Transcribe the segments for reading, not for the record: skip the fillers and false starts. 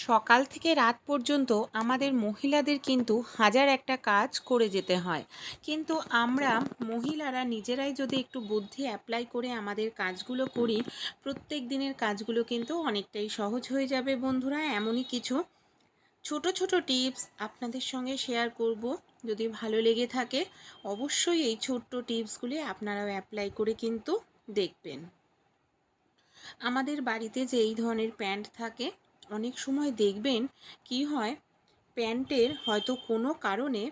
সকাল থেকে রাত পর্যন্ত আমাদের মহিলাদের কিন্তু হাজার একটা কাজ করে যেতে হয়, কিন্তু আমরা মহিলারা নিজেরাই যদি একটু বুদ্ধি অ্যাপ্লাই করে আমাদের কাজগুলো করি, প্রত্যেক দিনের কাজগুলো কিন্তু অনেকটাই সহজ হয়ে যাবে বন্ধুরা। এমনই কিছু ছোট ছোট টিপস আপনাদের সঙ্গে শেয়ার করব। যদি ভালো লেগে থাকে অবশ্যই এই ছোট্ট টিপসগুলি আপনারাও অ্যাপ্লাই করে কিন্তু দেখবেন। আমাদের বাড়িতে যে এই ধরনের প্যান্ট থাকে, অনেক সময় দেখবেন কি হয়, প্যান্টের হয়তো কোনো কারণে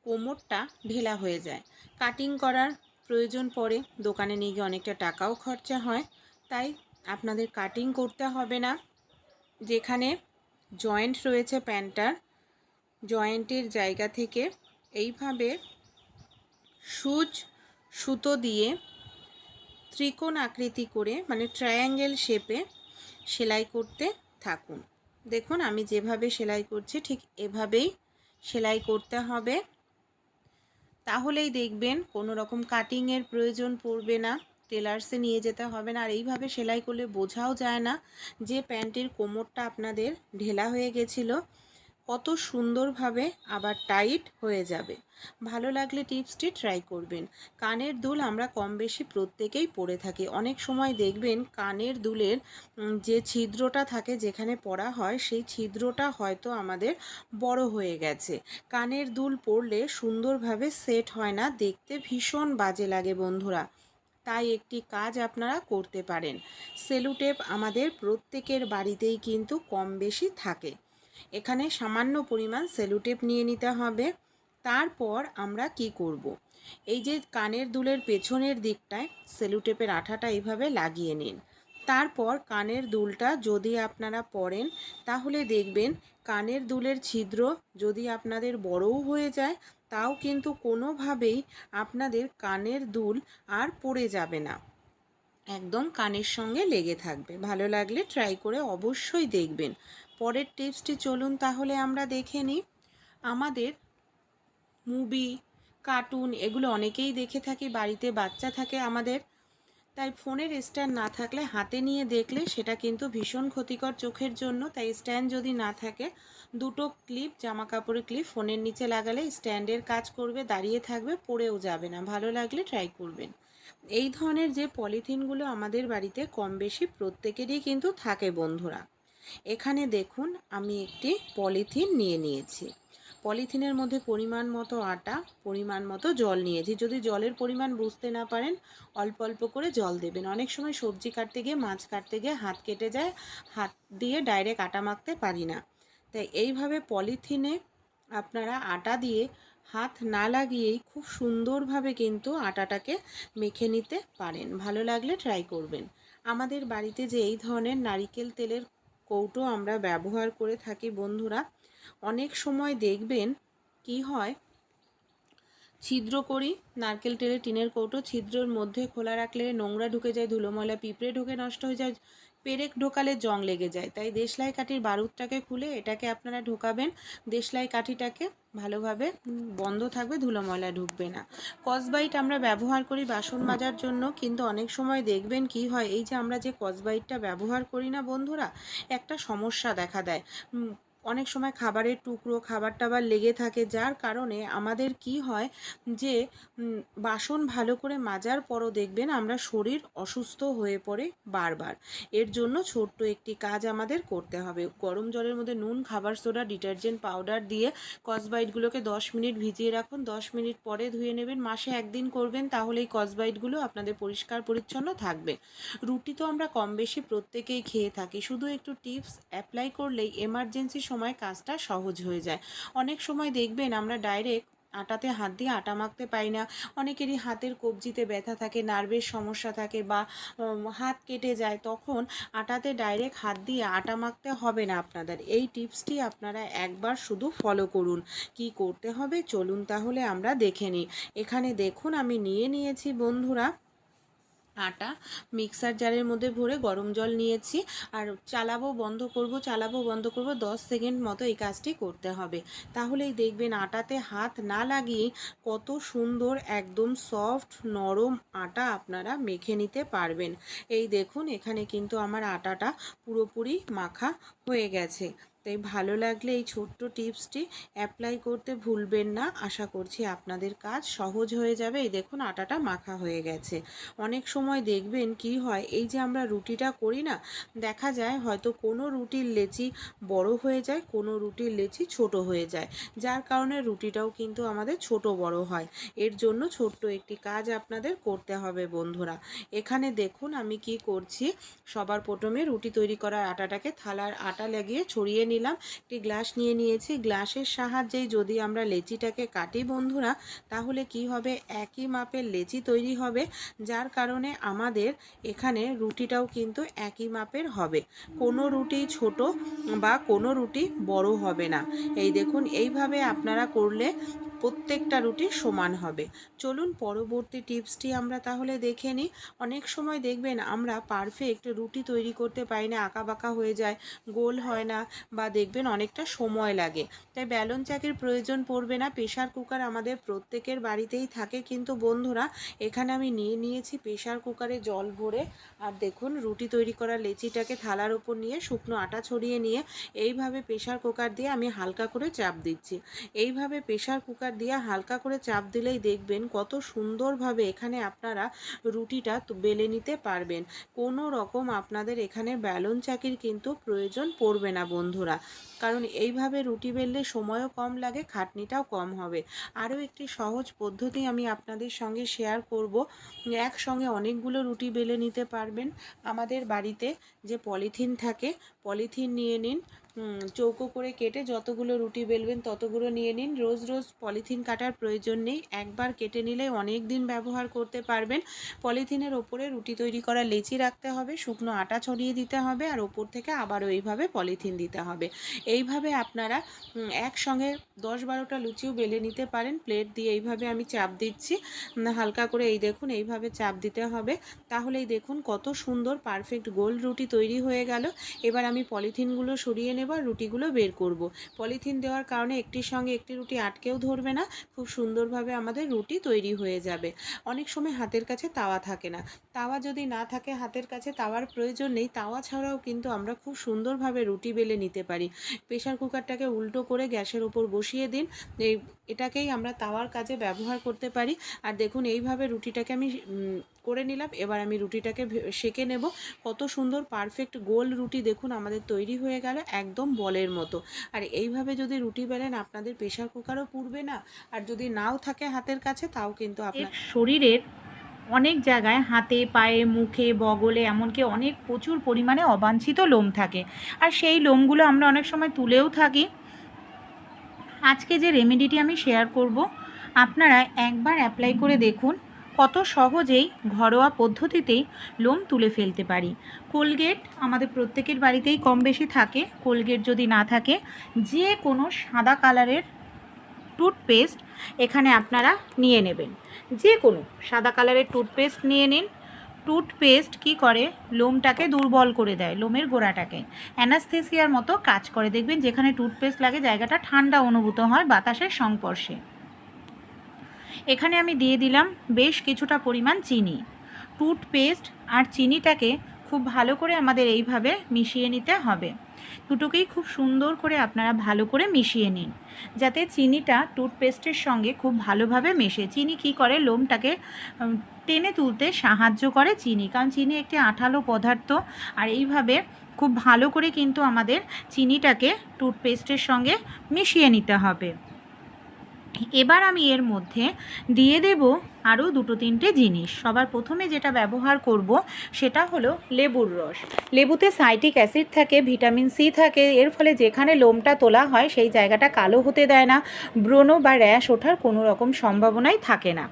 কোমরটা ঢেলা হয়ে যায়, কাটিং করার প্রয়োজন পড়ে, দোকানে নিয়ে গিয়ে অনেকটা টাকাও খরচা হয়। তাই আপনাদের কাটিং করতে হবে না, যেখানে জয়েন্ট রয়েছে প্যান্টটার, জয়েন্টের জায়গা থেকে এইভাবে সুতো দিয়ে ত্রিকোণ আকৃতি করে, মানে ট্রায়াঙ্গেল শেপে সেলাই করতে থাকুন। দেখুন আমি যেভাবে সেলাই করছি ঠিক এভাবেই সেলাই করতে হবে, তাহলেই দেখবেন কোনো রকম কাটিংয়ের প্রয়োজন পড়বে না, টেলার্সে নিয়ে যেতে হবে না। আর এইভাবে সেলাই করলে বোঝাও যায় না যে প্যান্টের কোমরটা আপনাদের ঢেলা হয়ে গেছিলো, কত সুন্দরভাবে আবার টাইট হয়ে যাবে। ভালো লাগলে টিপসটি ট্রাই করবেন। কানের দুল আমরা কম বেশি প্রত্যেকেই পরে থাকি। অনেক সময় দেখবেন কানের দুলের যে ছিদ্রটা থাকে যেখানে পরা হয়, সেই ছিদ্রটা হয়তো আমাদের বড় হয়ে গেছে। কানের দুল পরলে সুন্দরভাবে সেট হয় না, দেখতে ভীষণ বাজে লাগে বন্ধুরা। তাই একটি কাজ আপনারা করতে পারেন, সেলুটেপ আমাদের প্রত্যেকের বাড়িতেই কিন্তু কম বেশি থাকে। এখানে সামান্য পরিমাণ সেলুটেপ নিয়ে নিতে হবে। তারপর আমরা কি করব, এই যে কানের দুলের পেছনের দিকটায় সেলুটেপের আঠাটা এইভাবে লাগিয়ে নিন। তারপর কানের দুলটা যদি আপনারা পরেন, তাহলে দেখবেন কানের দুলের ছিদ্র যদি আপনাদের বড়ও হয়ে যায়, তাও কিন্তু কোনোভাবেই আপনাদের কানের দুল আর পড়ে যাবে না, একদম কানের সঙ্গে লেগে থাকবে। ভালো লাগলে ট্রাই করে অবশ্যই দেখবেন। পরের টিপসটি চলুন তাহলে আমরা দেখে নিই। আমাদের মুভি, কার্টুন এগুলো অনেকেই দেখে থাকি, বাড়িতে বাচ্চা থাকে আমাদের, তাই ফোনের স্ট্যান্ড না থাকলে হাতে নিয়ে দেখলে সেটা কিন্তু ভীষণ ক্ষতিকর চোখের জন্য। তাই স্ট্যান্ড যদি না থাকে, দুটো ক্লিপ, জামা কাপড়ের ক্লিপ ফোনের নিচে লাগালে স্ট্যান্ডের কাজ করবে, দাঁড়িয়ে থাকবে, পড়েও যাবে না। ভালো লাগলে ট্রাই করবেন। এই ধরনের যে পলিথিনগুলো আমাদের বাড়িতে কম বেশি প্রত্যেকেরই কিন্তু থাকে বন্ধুরা। এখানে দেখুন আমি একটি পলিথিন নিয়ে নিয়েছি, পলিথিনের মধ্যে পরিমাণ মতো আটা, পরিমাণ মতো জল নিয়েছি। যদি জলের পরিমাণ বুঝতে না পারেন অল্প অল্প করে জল দেবেন। অনেক সময় সবজি কাটতে গিয়ে, মাছ কাটতে গিয়ে হাত কেটে যায়, হাত দিয়ে ডাইরেক্ট আটা মাখতে পারি না। তাই এইভাবে পলিথিনে আপনারা আটা দিয়ে হাত না লাগিয়েই খুব সুন্দরভাবে কিন্তু আটাটাকে মেখে নিতে পারেন। ভালো লাগলে ট্রাই করবেন। আমাদের বাড়িতে যে এই ধরনের নারিকেল তেলের কৌটো আমরা ব্যবহার করে থাকি বন্ধুরা, অনেক সময় দেখবেন কি হয়, ছিদ্র করি নারকেল তেলে, টিনের কৌটো, ছিদ্রের মধ্যে খোলা রাখলে নোংরা ঢুকে যায়, ধুলো ময়লা পিঁপড়ে ঢুকে নষ্ট হয়ে যায়, পেরেক ঢোকালে জং লেগে যায়। তাই দেশলাই কাঠির বারুদটাকে খুলে এটাকে আপনারা ঢোকাবেন, দেশলাই কাঠিটাকে ভালোভাবে বন্ধ থাকবে, ধুলো ময়লা ঢুকবে না। কসবাইট আমরা ব্যবহার করি বাসন মাজার জন্য, কিন্তু অনেক সময় দেখবেন কি হয়, এই যে আমরা যে কসবাইটটা ব্যবহার করি না বন্ধুরা, একটা সমস্যা দেখা দেয়। অনেক সময় খাবারের টুকরো, খাবার টাবার লেগে থাকে, যার কারণে আমাদের কি হয় যে বাসন ভালো করে মাজার পরও দেখবেন আমরা শরীর অসুস্থ হয়ে পড়ে বারবার। এর জন্য ছোট্ট একটি কাজ আমাদের করতে হবে। গরম জলের মধ্যে নুন, খাবার সোডা, ডিটারজেন্ট পাউডার দিয়ে কসবাইটগুলোকে 10 মিনিট ভিজিয়ে রাখুন, 10 মিনিট পরে ধুয়ে নেবেন। মাসে একদিন করবেন, তাহলে এই কসবাইটগুলো আপনাদের পরিষ্কার পরিচ্ছন্ন থাকবে। রুটি তো আমরা কম বেশি প্রত্যেকেই খেয়ে থাকি, শুধু একটু টিপস অ্যাপ্লাই করলেই এমার্জেন্সি সময় কাজটা সহজ হয়ে যায়। অনেক সময় দেখবেন আমরা ডাইরেক্ট আটাতে হাত দিয়ে আটা মাখতে পারি না, অনেকেরই হাতের কবজিতে ব্যথা থাকে, নার্ভের সমস্যা থাকে, বা হাত কেটে যায়, তখন আটাতে ডাইরেক্ট হাত দিয়ে আটা মাখতে হবে না আপনাদের। এই টিপসটি আপনারা একবার শুধু ফলো করুন। কি করতে হবে চলুন তাহলে আমরা দেখে নিই। এখানে দেখুন আমি নিয়ে নিয়েছি বন্ধুরা আটা, মিক্সার জারের মধ্যে ভরে গরম জল নিয়েছি, আর চালাবো বন্ধ করব 10 সেকেন্ড মতো এই কাজটি করতে হবে। তাহলেই দেখবেন আটাতে হাত না লাগিয়ে কত সুন্দর একদম সফট নরম আটা আপনারা মেখে নিতে পারবেন। এই দেখুন এখানে কিন্তু আমার আটাটা পুরোপুরি মাখা হয়ে গেছে। তাই ভালো লাগলে এই ছোট্ট টিপসটি অ্যাপ্লাই করতে ভুলবেন না। আশা করছি আপনাদের কাজ সহজ হয়ে যাবে। এই দেখুন আটাটা মাখা হয়ে গেছে। অনেক সময় দেখবেন কি হয়, এই যে আমরা রুটিটা করি না, দেখা যায় হয়তো কোনো রুটির লেচি বড় হয়ে যায়, কোনো রুটির লেচি ছোট হয়ে যায়, যার কারণে রুটিটাও কিন্তু আমাদের ছোট বড় হয়। এর জন্য ছোট্ট একটি কাজ আপনাদের করতে হবে বন্ধুরা। এখানে দেখুন আমি কি করছি, সবার প্রথমে রুটি তৈরি করার আটাটাকে থালার আটা লাগিয়ে ছড়িয়ে নিলাম। একটি গ্লাস নিয়ে নিয়েছি, গ্লাসের সাহায্যেই যদি আমরা লেচিটাকে কাটি বন্ধুরা, তাহলে কি হবে, একই মাপের লেচি তৈরি হবে, যার কারণে আমাদের এখানে রুটিটাও কিন্তু একই মাপের হবে। কোনো রুটি ছোট বা কোনো রুটি বড় হবে না। এই দেখুন এইভাবে আপনারা করলে প্রত্যেকটা রুটি সমান হবে। চলুন পরবর্তী টিপসটি আমরা তাহলে দেখে নিই। অনেক সময় দেখবেন আমরা পারফেক্ট রুটি তৈরি করতে পারি না, আঁকাবাঁকা হয়ে যায়, গোল হয় না, বা দেখবেন অনেকটা সময় লাগে। তাই ব্যালন চাকির প্রয়োজন পড়বে না, প্রেশার কুকার আমাদের প্রত্যেকের বাড়িতেই থাকে। কিন্তু বন্ধুরা এখানে আমি নিয়ে নিয়েছি প্রেশার কুকারে জল ভরে, আর দেখুন রুটি তৈরি করা লেচিটাকে থালার ওপর নিয়ে শুকনো আটা ছড়িয়ে নিয়ে এইভাবে প্রেশার কুকার দিয়ে আমি হালকা করে চাপ দিচ্ছি। এইভাবে প্রেশার কুকার দিয়ে হালকা করে চাপ দিলেই দেখবেন কত সুন্দরভাবে এখানে আপনারা রুটিটা বেলে নিতে পারবেন। কোনো রকম আপনাদের এখানে ব্যালন চাকির কিন্তু প্রয়োজন পড়বে না বন্ধুরা, কারণ এইভাবে রুটি বেললে সময়ও কম লাগে, খাটনিটাও কম হবে। আরও একটি সহজ পদ্ধতি আমি আপনাদের সঙ্গে শেয়ার করব। একসঙ্গে অনেকগুলো রুটি বেলে নিতে পারবেন। আমাদের বাড়িতে যে পলিথিন থাকে, পলিথিন নিয়ে নিন, চৌকো করে কেটে যতগুলো রুটি বেলবেন ততগুলো নিয়ে নিন। রোজ রোজ পলিথিন কাটার প্রয়োজন নেই, একবার কেটে নিলে অনেক দিন ব্যবহার করতে পারবেন। পলিথিনের ওপরে রুটি তৈরি করা লেচি রাখতে হবে, শুকনো আটা ছড়িয়ে দিতে হবে, আর ওপর থেকে আবারও এইভাবে পলিথিন দিতে হবে। এইভাবে আপনারা একসঙ্গে 10-12টা লুচিও বেলে নিতে পারেন। প্লেট দিয়ে এইভাবে আমি চাপ দিচ্ছি হালকা করে, এই দেখুন এইভাবে চাপ দিতে হবে, তাহলেই দেখুন কত সুন্দর পারফেক্ট গোল রুটি তৈরি হয়ে গেল। এবার আমি পলিথিনগুলো সরিয়ে নেব আর রুটিগুলো বের করব। পলিথিন দেওয়ার কারণে একটির সঙ্গে একটি রুটি আটকেও ধরবে না, খুব সুন্দরভাবে আমাদের রুটি তৈরি হয়ে যাবে। অনেক সময় হাতের কাছে তাওয়া থাকে না, তাওয়া যদি না থাকে হাতের কাছে, তাওয়ার প্রয়োজন নেই, তাওয়া ছাড়াও কিন্তু আমরা খুব সুন্দরভাবে রুটি বেলে নিতে পারি। প্রেশার কুকারটাকে উল্টো করে গ্যাসের ওপর বসিয়ে দিন, এটাকেই আমরা তাওয়ার কাজে ব্যবহার করতে পারি। আর দেখুন এইভাবে রুটিটাকে আমি করে নিলাম। এবার আমি রুটিটাকে সেঁকে নেব। কত সুন্দর পারফেক্ট গোল রুটি দেখুন আমাদের তৈরি হয়ে গেল, একদম বলের মতো। আর এইভাবে যদি রুটি বেলেন আপনাদের প্রেশার কুকারও পুড়বে না, আর যদি নাও থাকে হাতের কাছে তাও কিন্তু আপনার শরীরের অনেক জায়গায়, হাতে, পায়ে, মুখে, বগলে, এমনকি অনেক প্রচুর পরিমাণে অবাঞ্ছিত লোম থাকে, আর সেই লোমগুলো আমরা অনেক সময় তুলেও থাকি। আজকে যে রেমেডিটি আমি শেয়ার করব, আপনারা একবার অ্যাপ্লাই করে দেখুন, কত সহজেই ঘরোয়া পদ্ধতিতেই লোম তুলে ফেলতে পারি। কোলগেট আমাদের প্রত্যেকের বাড়িতেই কম বেশি থাকে। কোলগেট যদি না থাকে, যে কোনো সাদা কালারের টুথপেস্ট এখানে আপনারা নিয়ে নেবেন। যে কোনো সাদা কালারের টুথপেস্ট নিয়ে নিন। টুথপেস্ট কি করে, লোমটাকে দুর্বল করে দেয়, লোমের গোড়াটাকে অ্যানাস্থেসিয়ার মতো কাজ করে। দেখবেন যেখানে টুথপেস্ট লাগে জায়গাটা ঠান্ডা অনুভূত হয় বাতাসের সংস্পর্শে। এখানে আমি দিয়ে দিলাম বেশ কিছুটা পরিমাণ চিনি। টুথপেস্ট আর চিনিটাকে খুব ভালো করে আমাদের এইভাবে মিশিয়ে নিতে হবে। দুটোকেই খুব সুন্দর করে আপনারা ভালো করে মিশিয়ে নিন, যাতে চিনিটা টুথপেস্টের সঙ্গে খুব ভালোভাবে মেশে। চিনি কি করে, লোমটাকে টেনে তুলতে সাহায্য করে চিনি, কারণ চিনি একটি আঠালো পদার্থ। আর এইভাবে খুব ভালো করে কিন্তু আমাদের চিনিটাকে টুথপেস্টের সঙ্গে মিশিয়ে নিতে হবে। এবার আমি এর মধ্যে দিয়ে দেব আরও 2-3টে জিনিস। সবার প্রথমে যেটা ব্যবহার করব সেটা হলো লেবুর রস। লেবুতে সাইট্রিক অ্যাসিড থাকে, ভিটামিন সি থাকে, এর ফলে যেখানে লোমটা তোলা হয় সেই জায়গাটা কালো হতে দেয় না, ব্রণ বা র্যাশ ওঠার কোনো রকম সম্ভাবনাই থাকে না।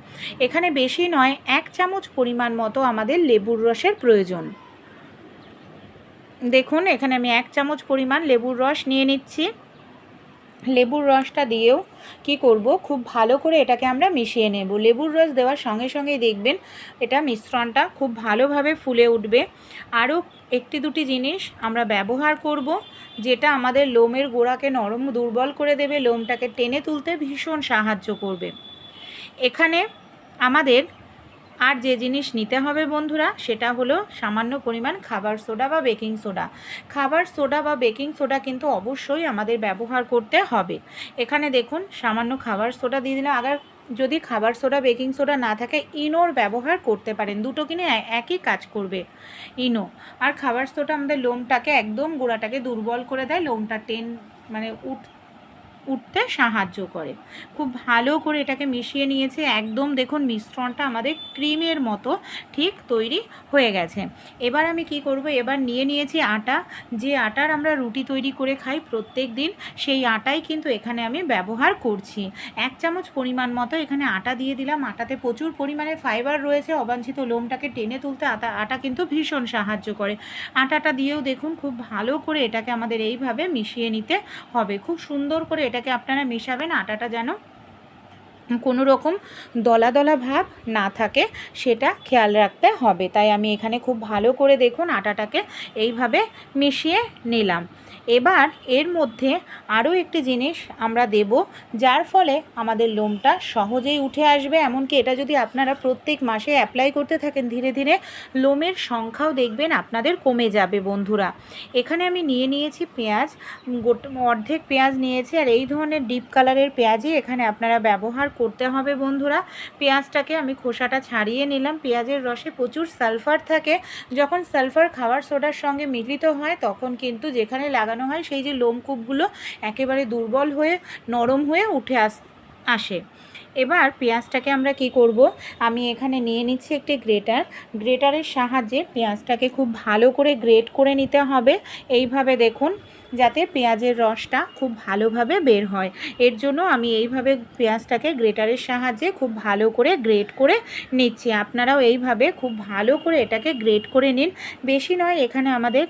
এখানে বেশি নয়, 1 চামচ পরিমাণ মতো আমাদের লেবুর রসের প্রয়োজন। দেখুন এখানে আমি 1 চামচ পরিমাণ লেবুর রস নিয়ে নিচ্ছি। লেবুর রসটা দিয়েও কি করব, খুব ভালো করে এটাকে আমরা মিশিয়ে নেব। লেবুর রস দেওয়ার সঙ্গে সঙ্গেই দেখবেন এটা মিশ্রণটা খুব ভালোভাবে ফুলে উঠবে। আরও 1-2টি জিনিস আমরা ব্যবহার করব, যেটা আমাদের লোমের গোড়াকে নরম দুর্বল করে দেবে, লোমটাকে টেনে তুলতে ভীষণ সাহায্য করবে। এখানে আমাদের আর যে জিনিস নিতে হবে বন্ধুরা সেটা হলো সামান্য পরিমাণ খাবার সোডা বা বেকিং সোডা। খাবার সোডা বা বেকিং সোডা কিন্তু অবশ্যই আমাদের ব্যবহার করতে হবে। এখানে দেখুন সামান্য খাবার সোডা দিয়ে দিলাম। আবার যদি খাবার সোডা বেকিং সোডা না থাকে ইনোর ব্যবহার করতে পারেন, দুটো কিনে একই কাজ করবে। ইনো আর খাবার সোডা আমাদের লোমটাকে একদম গোড়াটাকে দুর্বল করে দেয়, লোমটা মানে উঠতে সাহায্য করে। খুব ভালো করে এটাকে মিশিয়ে নিয়েছে, একদম দেখুন মিশ্রণটা আমাদের ক্রিমের মতো ঠিক তৈরি হয়ে গেছে। এবার আমি কি করব, এবার নিয়েছি আটা। যে আটার আমরা রুটি তৈরি করে খাই প্রত্যেক দিন, সেই আটাই কিন্তু এখানে আমি ব্যবহার করছি। 1 চামচ পরিমাণ মতো এখানে আটা দিয়ে দিলাম। আটাতে প্রচুর পরিমাণে ফাইবার রয়েছে, অবাঞ্ছিত লোমটাকে টেনে তুলতে আটা কিন্তু ভীষণ সাহায্য করে। আটাটা দিয়েও দেখুন খুব ভালো করে এটাকে আমাদের এইভাবে মিশিয়ে নিতে হবে। খুব সুন্দর করে এটাকে আপনারা মেশাবেন, আটাটা যেন কোনো রকম দলা দলা ভাব না থাকে সেটা খেয়াল রাখতে হবে। তাই আমি এখানে খুব ভালো করে দেখুন আটাটাকে এইভাবে মিশিয়ে নিলাম। এবার এর মধ্যে আরও একটি জিনিস আমরা দেব, যার ফলে আমাদের লোমটা সহজেই উঠে আসবে। এমনকি এটা যদি আপনারা প্রত্যেক মাসে অ্যাপ্লাই করতে থাকেন, ধীরে ধীরে লোমের সংখ্যাও দেখবেন আপনাদের কমে যাবে বন্ধুরা। এখানে আমি নিয়েছি পেঁয়াজ, অর্ধেক পেঁয়াজ নিয়েছি। আর এই ধরনের ডিপ কালারের পেঁয়াজই এখানে আপনারা ব্যবহার করতে হবে বন্ধুরা। পেঁয়াজটাকে আমি খোসাটা ছাড়িয়ে নিলাম। পেঁয়াজের রসে প্রচুর সালফার থাকে, যখন সালফার খাবার সোডার সঙ্গে মিলিত হয় তখন কিন্তু যেখানে লাগানো হয় সেই যে লোমকূপগুলো একেবারে দুর্বল হয়ে নরম হয়ে উঠে আসে। এবার পেঁয়াজটাকে আমরা কি করব, আমি এখানে নিয়ে নিচ্ছি একটি গ্রেটারের সাহায্যে পেঁয়াজটাকে খুব ভালো করে গ্রেট করে নিতে হবে। এইভাবে দেখুন যাতে পেঁয়াজের রসটা খুব ভালোভাবে বের হয়, এর জন্য আমি এইভাবে পেঁয়াজটাকে গ্রেটারের সাহায্যে খুব ভালো করে গ্রেট করে নিচ্ছি। আপনারাও এইভাবে খুব ভালো করে এটাকে গ্রেট করে নিন। বেশি নয়, এখানে আমাদের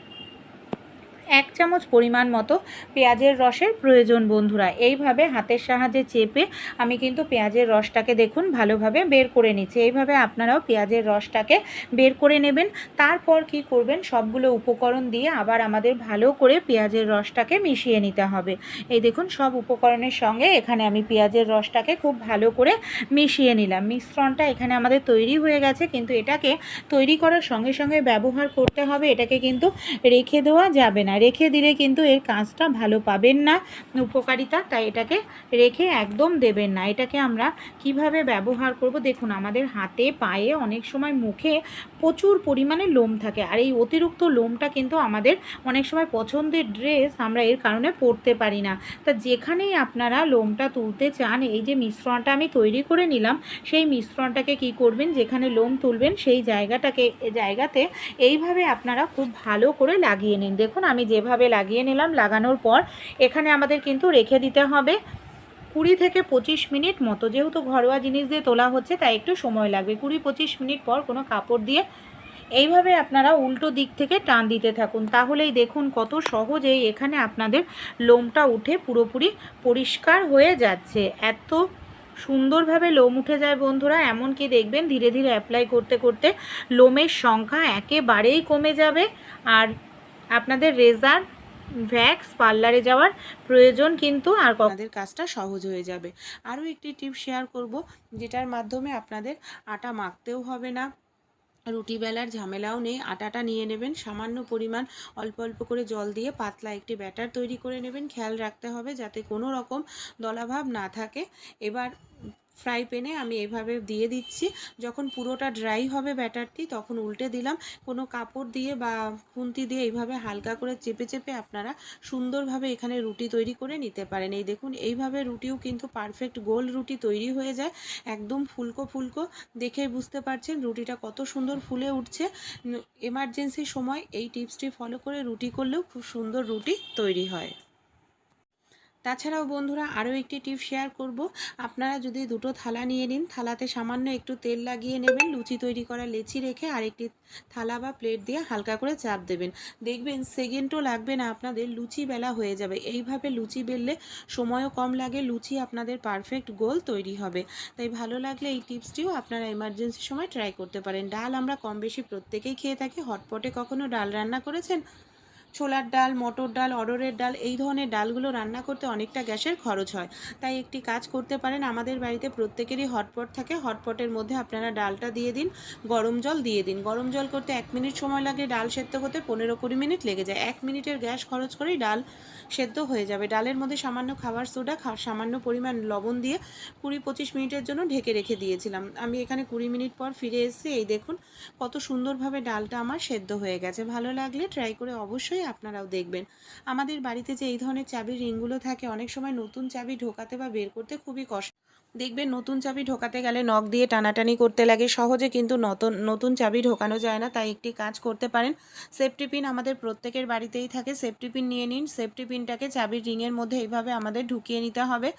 1 চামচ পরিমাণ মতো পেঁয়াজের রসের প্রয়োজন বন্ধুরা। এইভাবে হাতের সাহায্যে চেপে আমি কিন্তু পেঁয়াজের রসটাকে দেখুন ভালোভাবে বের করে নিচ্ছি। এইভাবে আপনারাও পেঁয়াজের রসটাকে বের করে নেবেন। তারপর কি করবেন, সবগুলো উপকরণ দিয়ে আবার আমাদের ভালো করে পেঁয়াজের রসটাকে মিশিয়ে নিতে হবে। এই দেখুন সব উপকরণের সঙ্গে এখানে আমি পেঁয়াজের রসটাকে খুব ভালো করে মিশিয়ে নিলাম। মিশ্রণটা এখানে আমাদের তৈরি হয়ে গেছে, কিন্তু এটাকে তৈরি করার সঙ্গে সঙ্গে ব্যবহার করতে হবে। এটাকে কিন্তু রেখে দেওয়া যাবে না, রেখে দিলে কিন্তু এর কাজটা ভালো পাবেন না, উপকারিতা। তাই এটাকে রেখে একদম দেবেন না। এটাকে আমরা কিভাবে ব্যবহার করব, দেখুন আমাদের হাতে পায়ে অনেক সময় মুখে প্রচুর পরিমাণে লোম থাকে, আর এই অতিরিক্ত লোমটা কিন্তু আমাদের অনেক সময় পছন্দের ড্রেস আমরা এর কারণে পরতে পারি না। তা যেখানেই আপনারা লোমটা তুলতে চান, এই যে মিশ্রণটা আমি তৈরি করে নিলাম, সেই মিশ্রণটাকে কি করবেন, যেখানে লোম তুলবেন সেই জায়গাতে এইভাবে আপনারা খুব ভালো করে লাগিয়ে নিন। দেখুন আমি যেভাবে লাগিয়ে নিলাম, লাগানোর পর এখানে আমাদের কিন্তু রেখে দিতে হবে 20 থেকে 25 মিনিট মতো। যেহেতু ঘরোয়া জিনিস দিয়ে তোলা হচ্ছে তাই একটু সময় লাগবে। 20-25 মিনিট পর কোনো কাপড় দিয়ে এইভাবে আপনারা উল্টো দিক থেকে টান দিতে থাকুন, তাহলেই দেখুন কত সহজেই এখানে আপনাদের লোমটা উঠে পুরোপুরি পরিষ্কার হয়ে যাচ্ছে। এত সুন্দরভাবে লোম উঠে যায় বন্ধুরা। এমনকি দেখবেন ধীরে ধীরে অ্যাপ্লাই করতে করতে লোমের সংখ্যা একেবারেই কমে যাবে, আর আপনাদের রেজার ভ্যাক্স পার্লারে যাওয়ার প্রয়োজন কিন্তু আর আপনাদের কাজটা সহজ হয়ে যাবে। আরও একটি টিপ শেয়ার করব, যেটার মাধ্যমে আপনাদের আটা মাখতেও হবে না, রুটি বেলার ঝামেলাও নেই। আটাটা নিয়ে নেবেন, সামান্য পরিমাণ অল্প অল্প করে জল দিয়ে পাতলা একটি ব্যাটার তৈরি করে নেবেন। খেয়াল রাখতে হবে যাতে কোনো রকম দলাভাব না থাকে। এবার ফ্রাই প্যানে আমি এভাবে দিয়ে দিচ্ছি। যখন পুরোটা ড্রাই হবে ব্যাটারটি তখন উল্টে দিলাম। কোনো কাপড় দিয়ে বা খুন্তি দিয়ে এইভাবে হালকা করে চেপে চেপে আপনারা সুন্দরভাবে এখানে রুটি তৈরি করে নিতে পারেন। এই দেখুন এইভাবে রুটিও কিন্তু পারফেক্ট গোল রুটি তৈরি হয়ে যায়, একদম ফুলকো ফুলকো। দেখেই বুঝতে পারছেন রুটিটা কত সুন্দর ফুলে উঠছে। এমার্জেন্সির সময় এই টিপসটি ফলো করে রুটি করলেও খুব সুন্দর রুটি তৈরি হয়। তাছাড়াও বন্ধুরা আরও একটি টিপ শেয়ার করব, আপনারা যদি দুটো থালা নিয়ে নিন, থালাতে সামান্য একটু তেল লাগিয়ে নেবেন, লুচি তৈরি করা লেচি রেখে আরেকটি থালা বা প্লেট দিয়ে হালকা করে চাপ দেবেন। দেখবেন সেকেন্ডও লাগবে না, আপনাদের লুচি বেলা হয়ে যাবে। এইভাবে লুচি বেললে সময়ও কম লাগে, লুচি আপনাদের পারফেক্ট গোল তৈরি হবে। তাই ভালো লাগলে এই টিপসটিও আপনারা এমার্জেন্সির সময় ট্রাই করতে পারেন। ডাল আমরা কম বেশি প্রত্যেকেই খেয়ে থাকি। হটপটে কখনো ডাল রান্না করেছেন? ছোলার ডাল, মটর ডাল, অড়হরের ডাল এই ধরনের ডালগুলো রান্না করতে অনেকটা গ্যাসের খরচ হয়। তাই একটি কাজ করতে পারেন, আমাদের বাড়িতে প্রত্যেকেরই হটপট থাকে, হটপটের মধ্যে আপনারা ডালটা দিয়ে দিন, গরম জল দিয়ে দিন। গরম জল করতে 1 মিনিট সময় লাগে, ডাল সেদ্ধ করতে 15-20 মিনিট লেগে যায়। 1 মিনিটের গ্যাস খরচ করেই ডাল সেদ্ধ হয়ে যাবে। ডালের মধ্যে সামান্য খাবার সোডা, সামান্য পরিমাণ লবণ দিয়ে 20-25 মিনিটের জন্য ঢেকে রেখে দিয়েছিলাম। আমি এখানে 20 মিনিট পর ফিরে এসেছি। এই দেখুন কত সুন্দরভাবে ডালটা আমার সেদ্ধ হয়ে গেছে। ভালো লাগলে ট্রাই করে অবশ্যই আপনারাও দেখবেন। আমাদের বাড়িতে যে এই ধরনের চাবির রিংগুলো থাকে, অনেক সময় নতুন চাবি ঢোকাতে বা বের করতে খুবই কষ্ট। দেখবেন নতুন চাবি ঢোকাতে গেলে নখ দিয়ে টানাটানি করতে লাগে, সহজে কিন্তু নতুন চাবি ঢোকানো যায় না। তাই একটি কাজ করতে পারেন, সেফটি পিন আমাদের প্রত্যেকের বাড়িতেই থাকে, সেফটি পিন নিয়ে নিন। সেফটি পিনটাকে চাবির রিংয়ের মধ্যে এইভাবে আমাদের ঢুকিয়ে নিতে হবে।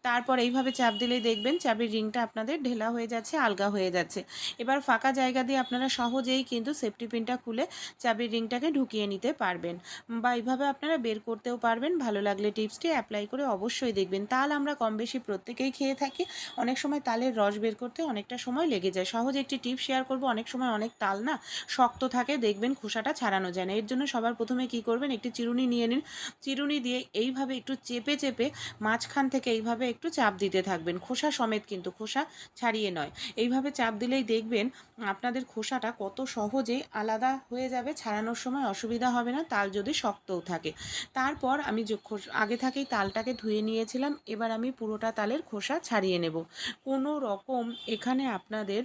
তারপর এইভাবে চাপ দিলেই দেখবেন চাবির রিংটা আপনাদের ঢেলা হয়ে যাচ্ছে, আলগা হয়ে যাচ্ছে। এবার ফাঁকা জায়গা দিয়ে আপনারা সহজেই কিন্তু সেফটি পিনটা খুলে চাবির রিংটাকে ঢুকিয়ে নিতে পারবেন, বা এইভাবে আপনারা বের করতেও পারবেন। ভালো লাগলে টিপসটি অ্যাপ্লাই করে অবশ্যই দেখবেন। তাল আমরা কম বেশি প্রত্যেকেই খেয়ে থাকি, অনেক সময় তালের রস বের করতে অনেকটা সময় লেগে যায়। সহজ একটি টিপ শেয়ার করব। অনেক সময় অনেক তাল না শক্ত থাকে, দেখবেন খোসাটা ছাড়ানো যায় না। এর জন্য সবার প্রথমে কি করবেন, একটি চিরুনি নিয়ে নিন। চিরুনি দিয়ে এইভাবে একটু চেপে চেপে মাঝখান থেকে এইভাবে একটু চাপ দিতে থাকবেন, খোসা সমেত, কিন্তু খোসা ছাড়িয়ে নয়। এইভাবে চাপ দিলেই দেখবেন আপনাদের খোসাটা কত সহজেই আলাদা হয়ে যাবে, ছাড়ানোর সময় অসুবিধা হবে না, তাল যদি শক্তও থাকে। তারপর আমি আগে থেকেই তালটাকে ধুয়ে নিয়েছিলাম, এবার আমি পুরোটা তালের খোসা ছাড়িয়ে নেব। কোনো রকম এখানে আপনাদের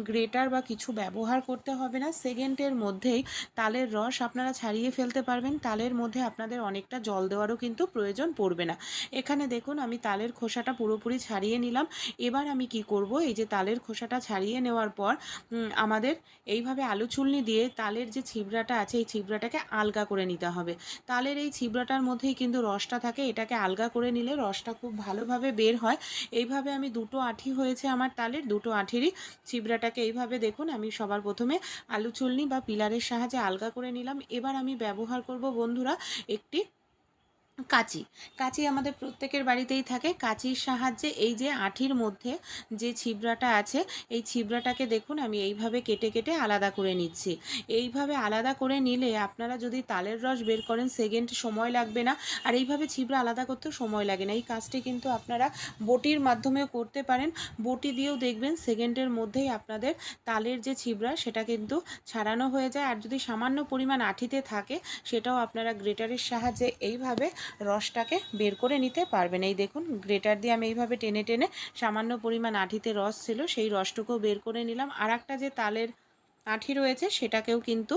গ্রেটার বা কিছু ব্যবহার করতে হবে না, সেকেন্ডের মধ্যেই তালের রস আপনারা ছাড়িয়ে ফেলতে পারবেন। তালের মধ্যে আপনাদের অনেকটা জল দেওয়ারও কিন্তু প্রয়োজন পড়বে না। এখানে দেখুন আমি তালের খোসাটা পুরোপুরি ছাড়িয়ে নিলাম। এবার আমি কি করব, এই যে তালের খোসাটা ছাড়িয়ে নেওয়ার পর আমাদের এইভাবে আলু চুলনি দিয়ে তালের যে ছিবড়াটা আছে এই ছিবড়াটাকে আলগা করে নিতে হবে। তালের এই ছিবড়াটার মধ্যেই কিন্তু রসটা থাকে, এটাকে আলগা করে নিলে রসটা খুব ভালোভাবে বের হয়। এইভাবে আমি দুটো আঁঠি হয়েছে আমার তালের, দুটো আঁঠিরই ছিবড়াটাকে এইভাবে দেখুন আমি সবার প্রথমে আলু চুলনি বা পিলারের সাহায্যে আলগা করে নিলাম। এবার আমি ব্যবহার করব বন্ধুরা একটি কাঁচি। কাঁচি আমাদের প্রত্যেকের বাড়িতেই থাকে। কাঁচির সাহায্যে এই যে আঁঠির মধ্যে যে ছিবড়াটা আছে এই ছিবড়াটাকে দেখুন আমি এইভাবে কেটে কেটে আলাদা করে নিচ্ছি। এইভাবে আলাদা করে নিলে আপনারা যদি তালের রস বের করেন সেকেন্ড সময় লাগবে না, আর এইভাবে ছিবড়া আলাদা করতেও সময় লাগে না। এই কাজটি কিন্তু আপনারা বটির মাধ্যমেও করতে পারেন, বটি দিয়েও দেখবেন সেকেন্ডের মধ্যেই আপনাদের তালের যে ছিবড়া সেটা কিন্তু ছাড়ানো হয়ে যায়। আর যদি সামান্য পরিমাণ আঁঠিতে থাকে সেটাও আপনারা গ্রেটারের সাহায্যে এইভাবে রসটাকে বের করে নিতে পারবেন। এই দেখুন গ্রেটার দিয়ে আমি এইভাবে টেনে টেনে সামান্য পরিমাণ আঁঠিতে রস ছিল সেই রসটুকুও বের করে নিলাম। আর একটা যে তালের আঁঠি রয়েছে সেটাকেও কিন্তু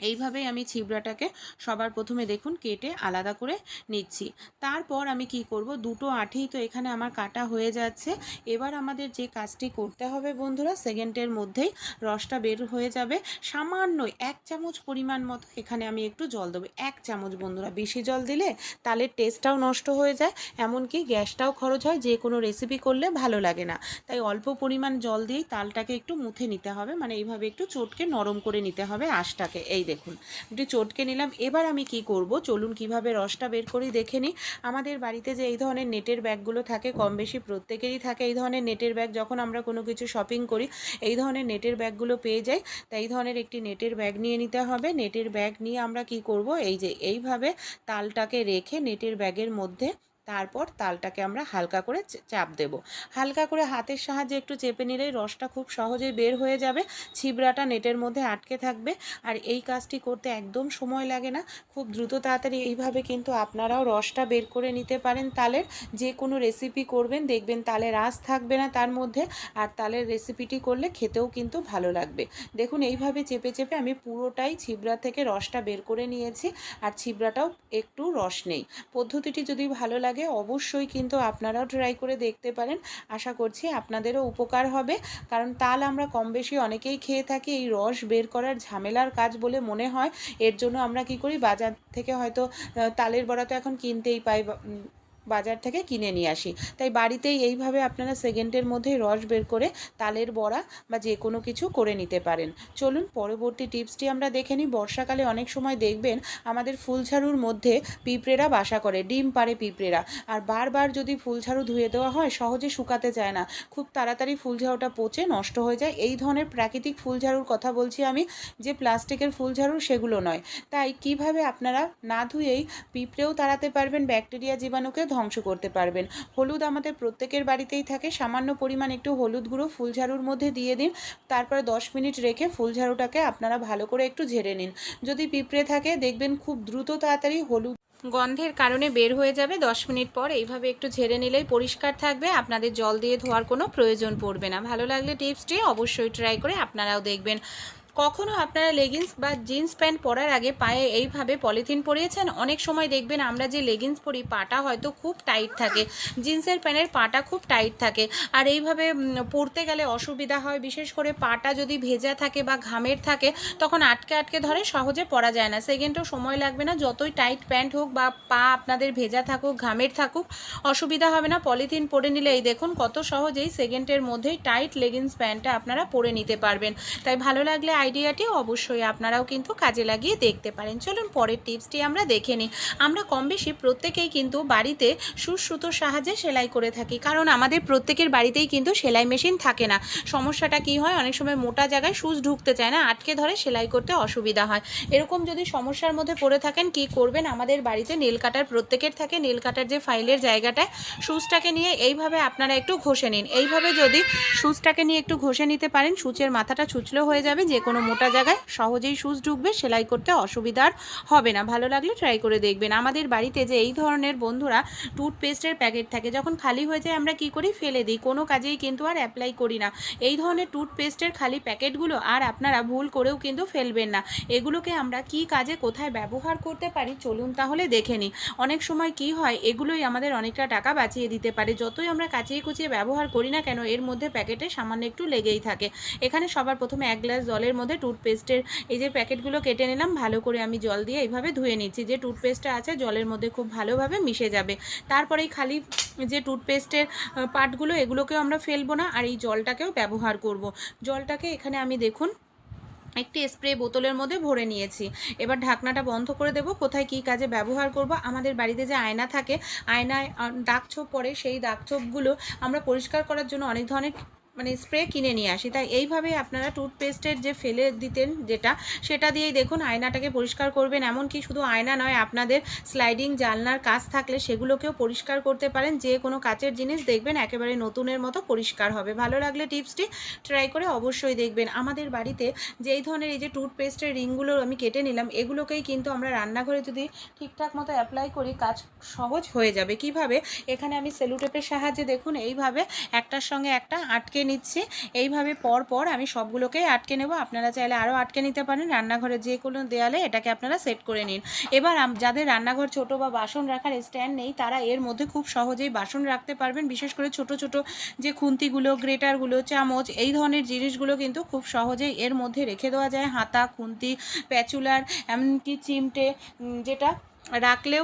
এইভাবেই আমি ছিবড়াটাকে সবার প্রথমে দেখুন কেটে আলাদা করে নিচ্ছি। তারপর আমি কি করব, দুটো আঁঠি তো এখানে আমার কাটা হয়ে যাচ্ছে। এবার আমাদের যে কাজটি করতে হবে বন্ধুরা, সেকেন্ডের মধ্যেই রসটা বের হয়ে যাবে। সামান্য 1 চামচ পরিমাণ মতো এখানে আমি একটু জল দেবো, 1 চামচ বন্ধুরা। বেশি জল দিলে তালের টেস্টটাও নষ্ট হয়ে যায়, এমনকি গ্যাসটাও খরচ হয়, যে কোনো রেসিপি করলে ভালো লাগে না। তাই অল্প পরিমাণ জল দিয়েই তালটাকে একটু মুথে নিতে হবে, মানে এইভাবে একটু চটকে নরম করে নিতে হবে আঁশটাকে। এই দেখুন একটু চটকে নিলাম। এবার আমি কি করব, চলুন কিভাবে রসটা বের করি দেখে নিই। আমাদের বাড়িতে যে এই ধরনের নেটের ব্যাগগুলো থাকে, কম বেশি প্রত্যেকেরই থাকে এই ধরনের নেটের ব্যাগ। যখন আমরা কোনো কিছু শপিং করি এই ধরনের নেটের ব্যাগগুলো পেয়ে যাই। তাই এই ধরনের একটি নেটের ব্যাগ নিয়ে নিতে হবে। নেটের ব্যাগ নিয়ে আমরা কি করব, এই যে এইভাবে তালটাকে রেখে নেটের ব্যাগের মধ্যে তারপর তালটাকে আমরা হালকা করে চাপ দেব। হালকা করে হাতের সাহায্যে একটু চেপে নিলেই রসটা খুব সহজেই বের হয়ে যাবে, ছিবড়াটা নেটের মধ্যে আটকে থাকবে। আর এই কাজটি করতে একদম সময় লাগে না, খুব দ্রুত তাড়াতাড়ি এইভাবে কিন্তু আপনারাও রসটা বের করে নিতে পারেন তালের। যে কোনো রেসিপি করবেন দেখবেন তালের আঁশ থাকবে না তার মধ্যে, আর তালের রেসিপিটি করলে খেতেও কিন্তু ভালো লাগবে। দেখুন এইভাবে চেপে চেপে আমি পুরোটাই ছিবড়া থেকে রসটা বের করে নিয়েছি, আর ছিবড়াটাও একটু রস নেই। পদ্ধতিটি যদি ভালো লাগে অবশ্যই কিন্তু আপনারাও ট্রাই করে দেখতে পারেন। আশা করছি আপনাদেরও উপকার হবে, কারণ তাল আমরা কম বেশি অনেকেই খেয়ে থাকি। এই রস বের করার ঝামেলার কাজ বলে মনে হয়, এর জন্য আমরা কি করি, বাজার থেকে হয়তো তালের বড়া তো এখন কিনতেই পাই, বাজার থেকে কিনে নিয়ে আসি। তাই বাড়িতেই এইভাবে আপনারা সেকেন্ডের মধ্যেই রস বের করে তালের বড়া বা যে কোনো কিছু করে নিতে পারেন। চলুন পরবর্তী টিপসটি আমরা দেখে নিই। বর্ষাকালে অনেক সময় দেখবেন আমাদের ফুলঝাড়ুর মধ্যে পিঁপড়েরা বাসা করে, ডিম পাড়ে পিঁপড়েরা। আর বারবার যদি ফুলঝাড়ু ধুয়ে দেওয়া হয় সহজে শুকাতে চায় না, খুব তাড়াতাড়ি ফুলঝাড়ুটা পচে নষ্ট হয়ে যায়। এই ধরনের প্রাকৃতিক ফুলঝাড়ুর কথা বলছি আমি, যে প্লাস্টিকের ফুলঝাড়ু সেগুলো নয়। তাই কিভাবে আপনারা না ধুয়েই পিঁপড়েও তাড়াতে পারবেন, ব্যাকটেরিয়া জীবাণুকে ধ্বংস করতে পারবেন। হলুদ আমাদের প্রত্যেকের বাড়িতেই থাকে, সামান্য পরিমাণ একটু হলুদ গুঁড়ো ফুলঝাড়ুর মধ্যে দিয়ে দিন, তারপরে 10 মিনিট রেখে ফুলঝাড়ুটাকে আপনারা ভালো করে একটু ঝেড়ে নিন। যদি পিঁপড়ে থাকে দেখবেন খুব দ্রুত তাড়াতাড়ি হলুদ গন্ধের কারণে বের হয়ে যাবে। 10 মিনিট পর এইভাবে একটু ঝেড়ে নিলেই পরিষ্কার থাকবে, আপনাদের জল দিয়ে ধোয়ার কোনো প্রয়োজন পড়বে না। ভালো লাগলে টিপসটি অবশ্যই ট্রাই করে আপনারাও দেখবেন। কখনো আপনারা লেগিংস বা জিন্স প্যান্ট পরার আগে পায়ে এইভাবে পলিথিন পরিয়েছেন? অনেক সময় দেখবেন আমরা যে লেগিংস পরি পাটা হয়তো খুব টাইট থাকে, জিন্সের প্যান্টের পাটা খুব টাইট থাকে, আর এইভাবে পরতে গেলে অসুবিধা হয়। বিশেষ করে পাটা যদি ভেজা থাকে বা ঘামের থাকে তখন আটকে আটকে ধরে, সহজে পরা যায় না। সেকেন্ডও সময় লাগবে না, যতই টাইট প্যান্ট হোক বা পা আপনাদের ভেজা থাকুক ঘামের থাকুক অসুবিধা হবে না। পলিথিন পরে নিলে এই দেখুন কত সহজেই সেকেন্ডের মধ্যেই টাইট লেগিংস প্যান্টটা আপনারা পরে নিতে পারবেন। তাই ভালো লাগলে আইডিয়াটি অবশ্যই আপনারাও কিন্তু কাজে লাগিয়ে দেখতে পারেন। চলুন পরের টিপসটি আমরা দেখে নিই। আমরা কম বেশি প্রত্যেকেই কিন্তু বাড়িতে সুতোর সাহায্যে সেলাই করে থাকি, কারণ আমাদের প্রত্যেকের বাড়িতেই কিন্তু সেলাই মেশিন থাকে না। সমস্যাটা কি হয়, অনেক সময় মোটা জায়গায় সুচ ঢুকতে চায় না, আটকে ধরে, সেলাই করতে অসুবিধা হয়। এরকম যদি সমস্যার মধ্যে পড়ে থাকেন কি করবেন, আমাদের বাড়িতে নেল কাটার প্রত্যেকের থাকে, নেল কাটার যে ফাইলের জায়গাটায় সুচটাকে নিয়ে এইভাবে আপনারা একটু ঘষে নিন। এইভাবে যদি সুচটাকে নিয়ে একটু ঘষে নিতে পারেন, সুচের মাথাটা ছুঁচলো হয়ে যাবে, যে কোনো মোটা জায়গায় সহজেই সুচ ঢুকবে, সেলাই করতে অসুবিধার হবে না। ভালো লাগলে ট্রাই করে দেখবেন। আমাদের বাড়িতে যে এই ধরনের বন্ধুরা টুথপেস্টের প্যাকেট থাকে, যখন খালি হয়ে যায় আমরা কি করি, ফেলে দিই, কোনো কাজেই কিন্তু আর অ্যাপ্লাই করি না। এই ধরনের টুথপেস্টের খালি প্যাকেটগুলো আর আপনারা ভুল করেও কিন্তু ফেলবেন না। এগুলোকে আমরা কি কাজে কোথায় ব্যবহার করতে পারি চলুন তাহলে দেখে নিই। অনেক সময় কি হয়, এগুলোই আমাদের অনেকটা টাকা বাঁচিয়ে দিতে পারে। যতই আমরা কাচিয়ে কুচিয়ে ব্যবহার করি না কেন, এর মধ্যে প্যাকেটে সামান্য একটু লেগেই থাকে। এখানে সবার প্রথমে 1 গ্লাস জলের মধ্যে টুথপেস্টের এই যে প্যাকেটগুলো কেটে নিলাম, ভালো করে আমি জল দিয়ে এইভাবে ধুয়ে নিচ্ছি, যে টুথপেস্টটা আছে জলের মধ্যে খুব ভালোভাবে মিশে যাবে। তারপরেই খালি যে টুথপেস্টের পার্টগুলো এগুলোকেও আমরা ফেলবো না, আর এই জলটাকেও ব্যবহার করব। জলটাকে এখানে আমি দেখুন একটি স্প্রে বোতলের মধ্যে ভরে নিয়েছি। এবার ঢাকনাটা বন্ধ করে দেব। কোথায় কী কাজে ব্যবহার করব, আমাদের বাড়িতে যে আয়না থাকে, আয়নায় দাগ ছোপ পড়ে, সেই দাগ ছোপগুলো আমরা পরিষ্কার করার জন্য অনেক ধরনের স্প্রে কিনে নিয়ে আসি। তাই এইভাবেই আপনারা টুথপেস্টের যে ফেলে দিতেন যেটা, সেটা দিয়েই দেখুন আয়নাটাকে পরিষ্কার করবেন। এমনকি শুধু আয়না নয়, আপনাদের স্লাইডিং জানলার কাচ থাকলে সেগুলোকেও পরিষ্কার করতে পারেন। যে কোনো কাচের জিনিস দেখবেন একেবারে নতুনের মতো পরিষ্কার হবে। ভালো লাগলে টিপসটি ট্রাই করে অবশ্যই দেখবেন। আমাদের বাড়িতে যেই ধরনের এই যে টুথপেস্টের রিংগুলো আমি কেটে নিলাম, এগুলোকেই কিন্তু আমরা রান্নাঘরে যদি ঠিকঠাক মতো অ্যাপ্লাই করি কাজ সহজ হয়ে যাবে। কিভাবে, এখানে আমি সেলুটেপের সাহায্যে দেখুন এইভাবে একটার সঙ্গে একটা আটকে নিচ্ছি। এইভাবে পর আমি সবগুলোকেই আটকে নেব। আপনারা চাইলে আরও আটকে নিতে পারেন। রান্নাঘরের যে কোনো দেয়ালে এটাকে আপনারা সেট করে নিন। এবার যাদের রান্নাঘর ছোট বা বাসন রাখার স্ট্যান্ড নেই, তারা এর মধ্যে খুব সহজেই বাসন রাখতে পারবেন। বিশেষ করে ছোট ছোট যে খুন্তিগুলো, গ্রেটারগুলো, চামচ, এই ধরনের জিনিসগুলো কিন্তু খুব সহজেই এর মধ্যে রেখে দেওয়া যায়। হাতা, খুন্তি, প্যাচুলার, এমনকি চিমটে, যেটা রাখলেও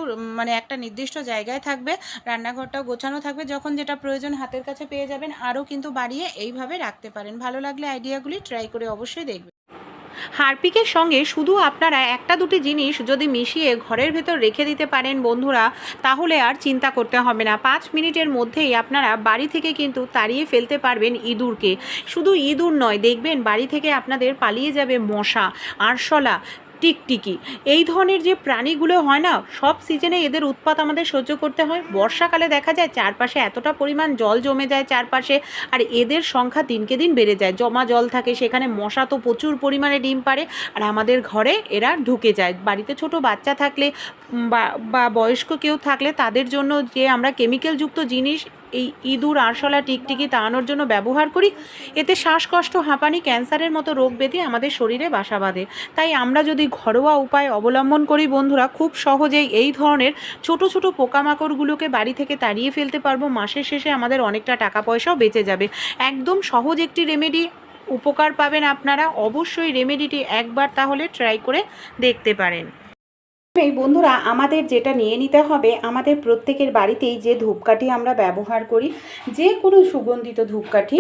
একটা নির্দিষ্ট জায়গায় থাকবে, রান্নাঘরটাও গোছানো থাকবে। যখন যেটা প্রয়োজন হাতের কাছে পেয়ে যাবেন। আরও কিন্তু বাড়িয়ে এইভাবে রাখতে পারেন। ভালো লাগলে আইডিয়াগুলি ট্রাই করে অবশ্যই দেখবেন। হারপিকের সঙ্গে শুধু আপনারা একটা দুটি জিনিস যদি মিশিয়ে ঘরের ভেতর রেখে দিতে পারেন বন্ধুরা, তাহলে আর চিন্তা করতে হবে না। 5 মিনিটের মধ্যেই আপনারা বাড়ি থেকে কিন্তু তাড়িয়ে ফেলতে পারবেন ইঁদুরকে। শুধু ইঁদুর নয়, দেখবেন বাড়ি থেকে আপনাদের পালিয়ে যাবে মশা, আরশোলা, টিকটিকি, এই ধরনের যে প্রাণীগুলো হয় না, সব সিজনে এদের উৎপাত আমাদের সহ্য করতে হয়। বর্ষাকালে দেখা যায় চারপাশে এতটা পরিমাণ জল জমে যায় চারপাশে, আর এদের সংখ্যা দিনকে দিন বেড়ে যায়। জমা জল থাকে, সেখানে মশা তো প্রচুর পরিমাণে ডিম পাড়ে, আর আমাদের ঘরে এরা ঢুকে যায়। বাড়িতে ছোট বাচ্চা থাকলে বা বয়স্ক কেউ থাকলে তাদের জন্য যে আমরা কেমিক্যালযুক্ত জিনিস এই ইঁদুর, আরশোলা, টিকটিকি তাড়ানোর জন্য ব্যবহার করি, এতে শ্বাসকষ্ট, হাঁপানি, ক্যান্সারের মতো রোগ ব্যাধি আমাদের শরীরে বাসা বাঁধে। তাই আমরা যদি ঘরোয়া উপায় অবলম্বন করি বন্ধুরা, খুব সহজেই এই ধরনের ছোট ছোট পোকামাকড়গুলোকে বাড়ি থেকে তাড়িয়ে ফেলতে পারবো। মাসের শেষে আমাদের অনেকটা টাকা পয়সাও বেঁচে যাবে। একদম সহজ একটি রেমেডি, উপকার পাবেন আপনারা। অবশ্যই রেমেডিটি একবার তাহলে ট্রাই করে দেখতে পারেন। এই বন্ধুরা আমাদের যেটা নিয়ে নিতে হবে, আমাদের প্রত্যেকের বাড়িতেই যে ধূপকাঠি আমরা ব্যবহার করি, যে কোনো সুগন্ধিত ধূপকাঠি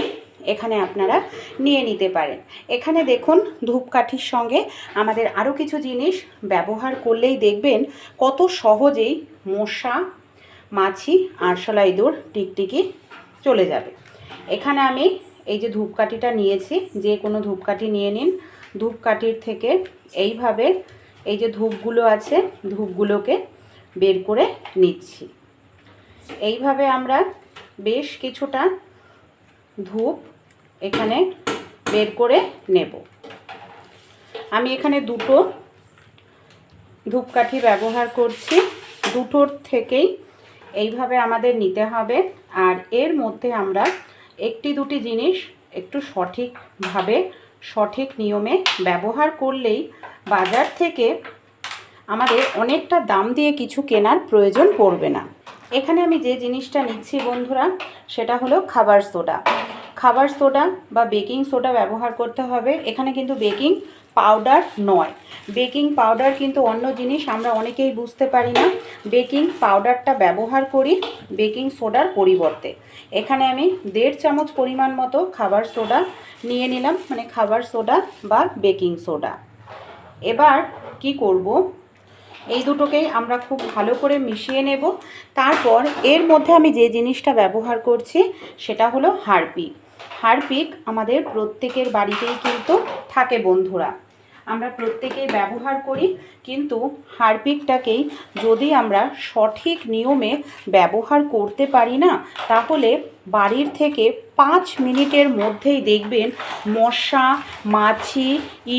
এখানে আপনারা নিয়ে নিতে পারেন। এখানে দেখুন ধূপকাঠির সঙ্গে আমাদের আরও কিছু জিনিস ব্যবহার করলেই দেখবেন কত সহজেই মশা, মাছি, আরশোলা, ইঁদুর, টিকটিকি চলে যাবে। এখানে আমি এই যে ধূপকাঠিটা নিয়েছি, যে কোনো ধূপকাঠি নিয়ে নিন। ধূপকাঠির থেকে এইভাবে এই যে ধূপগুলো আছে, ধূপগুলোকে বের করে নিচ্ছি। এইভাবে আমরা বেশ কিছুটা ধূপ এখানে বের করে নেব। আমি এখানে দুটো ধূপকাঠি ব্যবহার করছি, দুটোর থেকেই এইভাবে আমাদের নিতে হবে। আর এর মধ্যে আমরা একটি দুটি জিনিস একটু সঠিকভাবে সঠিক নিয়মে ব্যবহার করলেই বাজার থেকে আমাদের অনেকটা দাম দিয়ে কিছু কেনার প্রয়োজন পড়বে না। এখানে আমি যে জিনিসটা নিচ্ছি বন্ধুরা, সেটা হলো খাবার সোডা। খাবার সোডা বা বেকিং সোডা ব্যবহার করতে হবে। এখানে কিন্তু বেকিং পাউডার নয়, বেকিং পাউডার কিন্তু অন্য জিনিস, আমরা অনেকেই বুঝতে পারি না। বেকিং পাউডারটা ব্যবহার করি বেকিং সোডার পরিবর্তে। এখানে আমি 1.5 চামচ পরিমাণ মতো খাবার সোডা নিয়ে নিলাম, মানে খাবার সোডা বা বেকিং সোডা। এবার কি করব, এই দুটোকেই আমরা খুব ভালো করে মিশিয়ে নেব। তারপর এর মধ্যে আমি যে জিনিসটা ব্যবহার করছি সেটা হলো হারপিক। হারপিক আমাদের প্রত্যেকের বাড়িতেই কিন্তু থাকে বন্ধুরা, আমরা প্রত্যেকেই ব্যবহার করি। কিন্তু হারপিকটাকেই যদি আমরা সঠিক নিয়মে ব্যবহার করতে পারি না, তাহলে বাড়ির থেকে 5 মিনিটের মধ্যেই দেখবেন মশা, মাছি,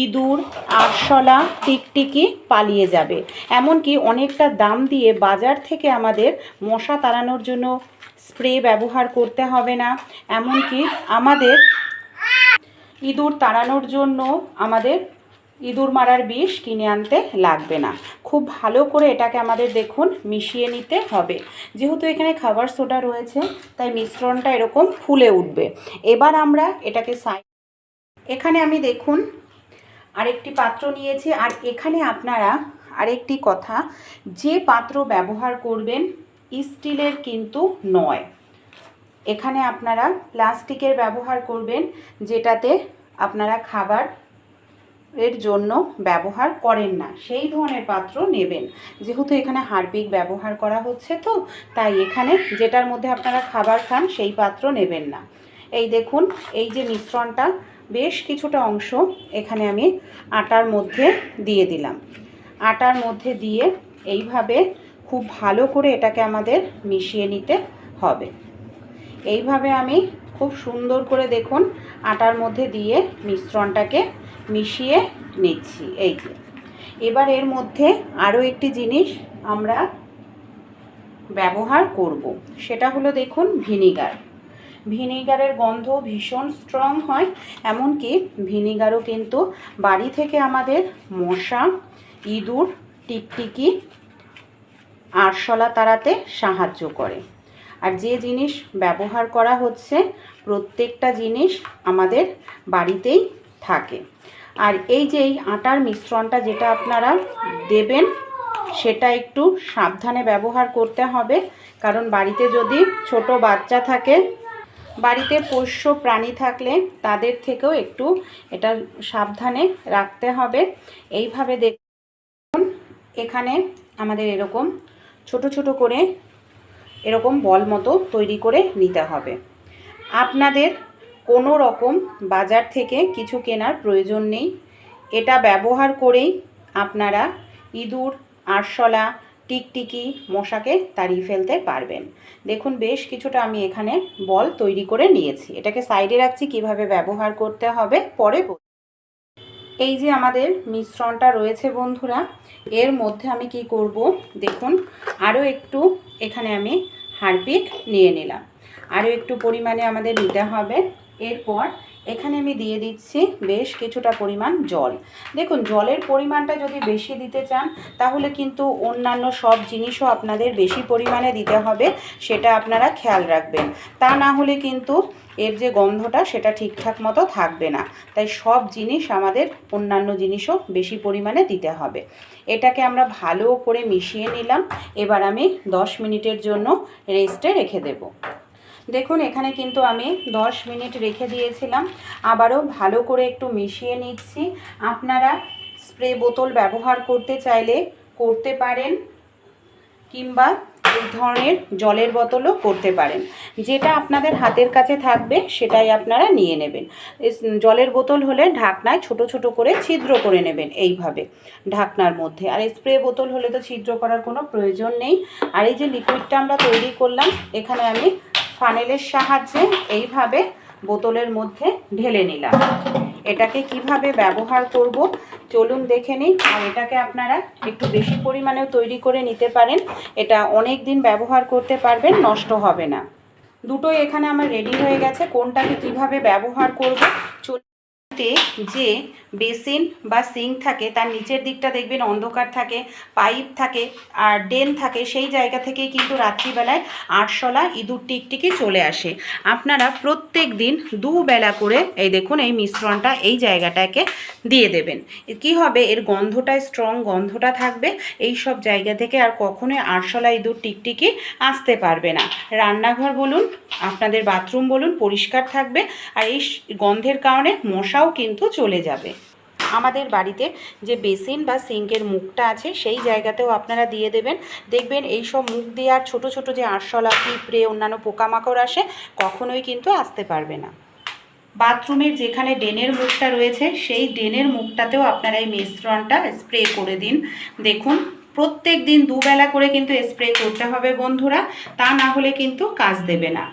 ইঁদুর, আরশোলা, টিকটিকি পালিয়ে যাবে। এমনকি অনেকটা দাম দিয়ে বাজার থেকে আমাদের মশা তাড়ানোর জন্য স্প্রে ব্যবহার করতে হবে না। এমনকি আমাদের ইঁদুর তাড়ানোর জন্য আমাদের ইঁদুর মারার বিষ কিনে আনতে লাগবে না। খুব ভালো করে এটাকে আমাদের দেখুন মিশিয়ে নিতে হবে। যেহেতু এখানে খাবার সোডা রয়েছে, তাই মিশ্রণটা এরকম ফুলে উঠবে। এবার আমরা এটাকে এখানে আমি দেখুন আরেকটি পাত্র নিয়েছি। আর এখানে আপনারা আরেকটি কথা, যে পাত্র ব্যবহার করবেন স্টিলের কিন্তু নয়। এখানে আপনারা প্লাস্টিকের ব্যবহার করবেন, যেটাতে আপনারা খাবার এর জন্য ব্যবহার করেন না, সেই ধরনের পাত্র নেবেন। যেহেতু এখানে হারপিক ব্যবহার করা হচ্ছে, তো তাই এখানে যেটার মধ্যে আপনারা খাবার খান সেই পাত্র নেবেন না। এই দেখুন, এই যে মিশ্রণটা বেশ কিছুটা অংশ এখানে আমি আটার মধ্যে দিয়ে দিলাম। আটার মধ্যে দিয়ে এইভাবে খুব ভালো করে এটাকে আমাদের মিশিয়ে নিতে হবে। এইভাবে আমি খুব সুন্দর করে দেখুন আটার মধ্যে দিয়ে মিশ্রণটাকে মিশিয়ে নিচ্ছি। এই যে এবার এর মধ্যে আরও একটি জিনিস আমরা ব্যবহার করব, সেটা হলো দেখুন ভিনিগার। ভিনিগারের গন্ধ ভীষণ স্ট্রং হয়, এমনকি ভিনিগারও কিন্তু বাড়ি থেকে আমাদের মশা, ইঁদুর, টিকটিকি, আরশোলা তাড়াতে সাহায্য করে। আর যে জিনিস ব্যবহার করা হচ্ছে প্রত্যেকটা জিনিস আমাদের বাড়িতেই থাকে। আর এই যে এই আটার মিশ্রণটা যেটা আপনারা দেবেন, সেটা একটু সাবধানে ব্যবহার করতে হবে। কারণ বাড়িতে যদি ছোট বাচ্চা থাকে, বাড়িতে পোষ্য প্রাণী থাকলে তাদের থেকেও একটু এটা সাবধানে রাখতে হবে। এইভাবে দেখুন এখানে আমাদের এরকম ছোট ছোট করে এরকম বল মতো তৈরি করে নিতে হবে। আপনাদের কোনো রকম বাজার থেকে কিছু কেনার প্রয়োজন নেই। এটা ব্যবহার করেই আপনারা ইঁদুর, আরশোলা, টিকটিকি, মশাকে তাড়িয়ে ফেলতে পারবেন। দেখুন বেশ কিছুটা আমি এখানে বল তৈরি করে নিয়েছি। এটাকে সাইডে রাখছি, কিভাবে ব্যবহার করতে হবে পরে। এই যে আমাদের মিশ্রণটা রয়েছে বন্ধুরা, এর মধ্যে আমি কি করব দেখুন, আরও একটু এখানে আমি হারপিক নিয়ে নিলাম। আরও একটু পরিমাণে আমাদের নিতে হবে। এরপর এখানে আমি দিয়ে দিচ্ছি বেশ কিছুটা পরিমাণ জল। দেখুন, জলের পরিমাণটা যদি বেশি দিতে চান তাহলে কিন্তু অন্যান্য সব জিনিসও আপনাদের বেশি পরিমাণে দিতে হবে, সেটা আপনারা খেয়াল রাখবেন। তা না হলে কিন্তু এর যে গন্ধটা সেটা ঠিকঠাক মতো থাকবে না। তাই সব জিনিস আমাদের অন্যান্য জিনিসও বেশি পরিমাণে দিতে হবে। এটাকে আমরা ভালো করে মিশিয়ে নিলাম। এবার আমি 10 মিনিটের জন্য রেস্টে রেখে দেব। দেখুন, এখানে কিন্তু আমি 10 মিনিট রেখে দিয়েছিলাম। আবারও ভালো করে একটু মিশিয়ে নিচ্ছি। আপনারা স্প্রে বোতল ব্যবহার করতে চাইলে করতে পারেন, কিংবা এই ধরনের জলের বোতলও করতে পারেন। যেটা আপনাদের হাতের কাছে থাকবে সেটাই আপনারা নিয়ে নেবেন। জলের বোতল হলে ঢাকনায় ছোট ছোট করে ছিদ্র করে নেবেন এইভাবে ঢাকনার মধ্যে। আর স্প্রে বোতল হলে তো ছিদ্র করার কোনো প্রয়োজন নেই। আর এই যে লিকুইডটা আমরা তৈরি করলাম, এখানে আমি ফানেলের সাহায্যে এইভাবে বোতলের মধ্যে ঢেলে নিলাম। এটাকে কিভাবে ব্যবহার করব চলুন দেখে নিই। আর এটাকে আপনারা একটু বেশি পরিমাণেও তৈরি করে নিতে পারেন। এটা অনেক দিন ব্যবহার করতে পারবেন, নষ্ট হবে না। দুটোই এখানে আমার রেডি হয়ে গেছে। কোনটাকে কিভাবে ব্যবহার করব যে বেসিন বা সিঙ্ক থাকে তার নিচের দিকটা দেখবেন অন্ধকার থাকে, পাইপ থাকে আর ড্রেন থাকে। সেই জায়গা থেকেই কিন্তু রাত্রিবেলায় আরশোলা, ইঁদুর, টিকটিকি চলে আসে। আপনারা প্রত্যেক দিন দুবেলা করে এই দেখুন এই মিশ্রণটা এই জায়গাটাকে দিয়ে দেবেন। কি হবে, এর গন্ধটা স্ট্রং গন্ধটা থাকবে। এই সব জায়গা থেকে আর কখনোই আরশোলা, ইঁদুর, টিকটিকি আসতে পারবে না। রান্নাঘর বলুন, আপনাদের বাথরুম বলুন, পরিষ্কার থাকবে। আর এই গন্ধের কারণে মশাও কিন্তু চলে যাবে। আমাদের বাড়িতে যে বেসিন বা সিঙ্কের মুখটা আছে সেই জায়গাতেও আপনারা দিয়ে দেবেন। দেখবেন এই সব মুখ দিয়ে আর ছোটো ছোটো যে আরশোলা, পিঁপড়ে, অন্যান্য পোকামাকড় আসে কখনোই কিন্তু আসতে পারবে না। বাথরুমের যেখানে ড্রেনের মুখটা রয়েছে সেই ড্রেনের মুখটাতেও আপনারা এই মিশ্রণটা স্প্রে করে দিন। দেখুন, প্রত্যেক দিন দুবেলা করে কিন্তু স্প্রে করতে হবে বন্ধুরা, তা না হলে কিন্তু কাজ দেবে না।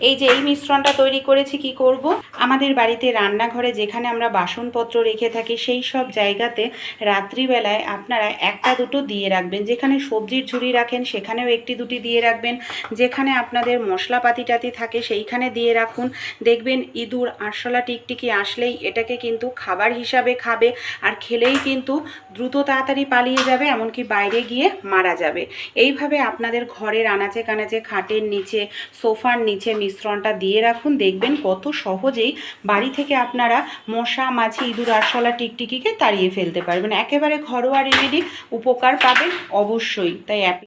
এই যে এই মিশ্রণটা তৈরি করেছি, কি করব, আমাদের বাড়িতে রান্নাঘরে যেখানে আমরা বাসনপত্র রেখে থাকি সেই সব জায়গাতে রাত্রিবেলায় আপনারা একটা দুটো দিয়ে রাখবেন। যেখানে সবজির ঝুড়ি রাখেন সেখানেও একটি দুটি দিয়ে রাখবেন। যেখানে আপনাদের মশলাপাতি টাতি থাকে সেইখানে দিয়ে রাখুন। দেখবেন ইঁদুর, আরশোলা, টিকটিকি আসলেই এটাকে কিন্তু খাবার হিসাবে খাবে। আর খেলেই কিন্তু দ্রুত তাড়াতাড়ি পালিয়ে যাবে, এমনকি বাইরে গিয়ে মারা যাবে। এইভাবে আপনাদের ঘরের আনাচে কানাচে, খাটের নিচে, সোফার নিচে মিশ্রণটা দিয়ে রাখুন। দেখবেন কত সহজেই বাড়ি থেকে আপনারা মশা, মাছি, ইঁদুর, আরশোলা, টিকটিকিকে তাড়িয়ে ফেলতে পারবেন। একেবারে ঘরোয়া রেমেডি, উপকার পাবেন অবশ্যই। তাই